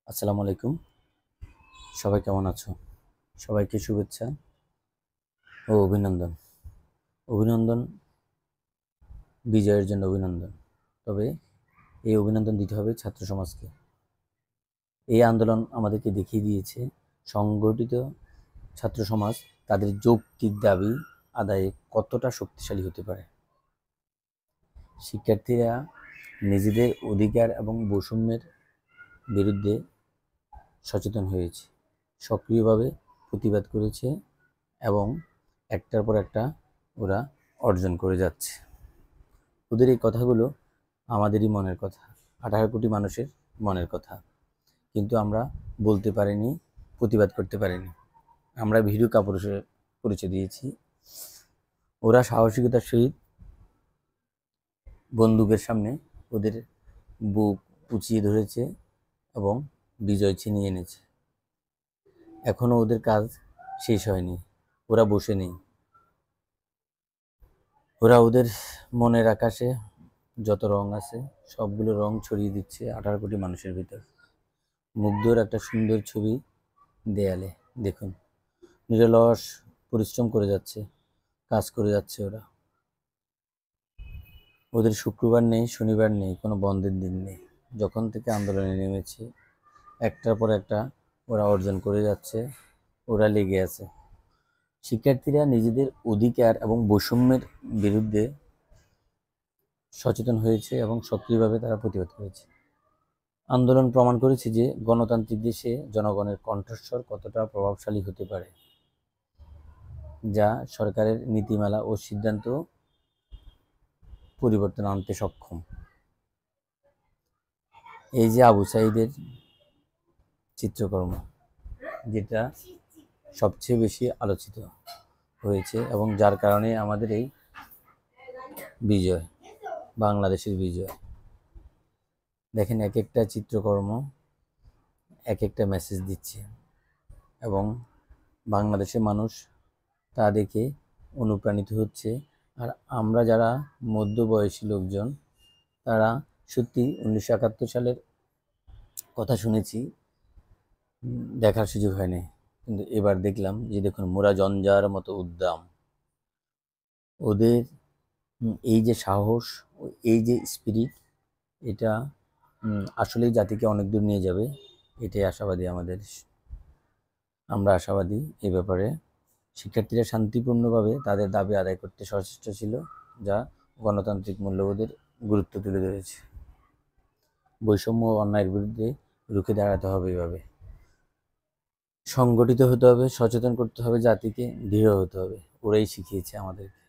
আসসালামু আলাইকুম। সবাই কেমন আছো? সবাইকে শুভেচ্ছা ও অভিনন্দন। অভিনন্দন, বিজয়ের জন্য অভিনন্দন। তবে এই অভিনন্দন দিতে হবে ছাত্র সমাজকে। এই আন্দোলন আমাদেরকে দেখিয়ে দিয়েছে সংগঠিত ছাত্র সমাজ তাদের যৌক্তিক দাবি আদায়ে কতটা শক্তিশালী হতে পারে। শিক্ষার্থীরা নিজেদের অধিকার এবং বৈষম্যের বিরুদ্ধে সচেতন হয়েছে, সক্রিয়ভাবে প্রতিবাদ করেছে এবং একটার পর একটা ওরা অর্জন করে যাচ্ছে। ওদের এই কথাগুলো আমাদেরই মনের কথা, 18 কোটি মানুষের মনের কথা, কিন্তু আমরা বলতে পারিনি, প্রতিবাদ করতে পারিনি। আমরা ভীরু কাপুরুষের পরিচয় দিয়েছি। ওরা সাহসিকতার সহিত বন্দুকের সামনে ওদের বুক উঁচিয়ে ধরেছে এবং বিজয় ছিনিয়ে এনেছে। এখনো ওদের কাজ শেষ হয়নি, ওরা বসে নেই। ওরা ওদের মনের আকাশে যত রং আছে সবগুলো রং ছড়িয়ে দিচ্ছে 18 কোটি মানুষের ভিতর। মুগ্ধর একটা সুন্দর ছবি দেয়ালে দেখুন, নিরলস পরিশ্রম করে যাচ্ছে, কাজ করে যাচ্ছে ওরা। ওদের শুক্রবার নেই, শনিবার নেই, কোনো বন্ধের দিন নেই। যখন থেকে আন্দোলনে নেমেছে একটার পর একটা ওরা অর্জন করে যাচ্ছে, ওরা লেগে আছে। শিক্ষার্থীরা নিজেদের অধিকার এবং বৈষম্যের বিরুদ্ধে সচেতন হয়েছে এবং সক্রিয়ভাবে তারা প্রতিবাদ করেছে। আন্দোলন প্রমাণ করেছে যে গণতান্ত্রিক দেশে জনগণের কণ্ঠস্বর কতটা প্রভাবশালী হতে পারে, যা সরকারের নীতিমালা ও সিদ্ধান্ত পরিবর্তন আনতে সক্ষম। এই যে আবু সাঈদের চিত্রকর্ম, যেটা সবচেয়ে বেশি আলোচিত হয়েছে এবং যার কারণে আমাদের এই বিজয়, বাংলাদেশের বিজয়। দেখেন, এক একটা চিত্রকর্ম এক একটা মেসেজ দিচ্ছে এবং বাংলাদেশের মানুষ তা দেখে অনুপ্রাণিত হচ্ছে। আর আমরা যারা মধ্যবয়সী লোকজন, তারা সত্যি 1971 সালের কথা শুনেছি, দেখার সুযোগ হয়নি, কিন্তু এবার দেখলাম যে দেখুন, মোরা জঞ্জার মতো উদ্দাম। ওদের এই যে সাহস, এই যে স্পিরিট, এটা আসলেই জাতিকে অনেক দূর নিয়ে যাবে। এটাই আশাবাদী আমরা আশাবাদী এই ব্যাপারে। শিক্ষার্থীরা শান্তিপূর্ণভাবে তাদের দাবি আদায় করতে সচেষ্ট ছিল, যা গণতান্ত্রিক মূল্যবোধের গুরুত্ব তুলে ধরেছে। বৈষম্য ও অন্যায়ের বিরুদ্ধে রুখে দাঁড়াতে হবে, এভাবে সংগঠিত হতে হবে, সচেতন করতে হবে জাতিকে, দৃঢ় হতে হবে। ওরাই শিখিয়েছে আমাদেরকে।